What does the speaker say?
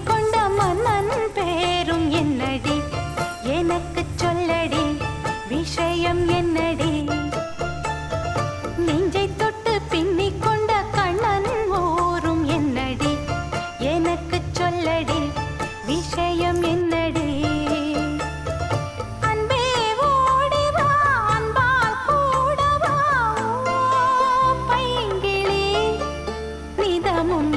கொண்ட மன்னன் பேரும் என்னடி எனக்கு சொல்லடி விஷயம் என்னடி நெஞ்சை தொட்டு பின்னிக் கொண்ட கண்ணன் ஊரும் என்னடி எனக்கு சொல்லடி விஷயம் என்னடி அன்பே ஓடிவா அன்பால் கூடவா பைங்கிளி நிதமும்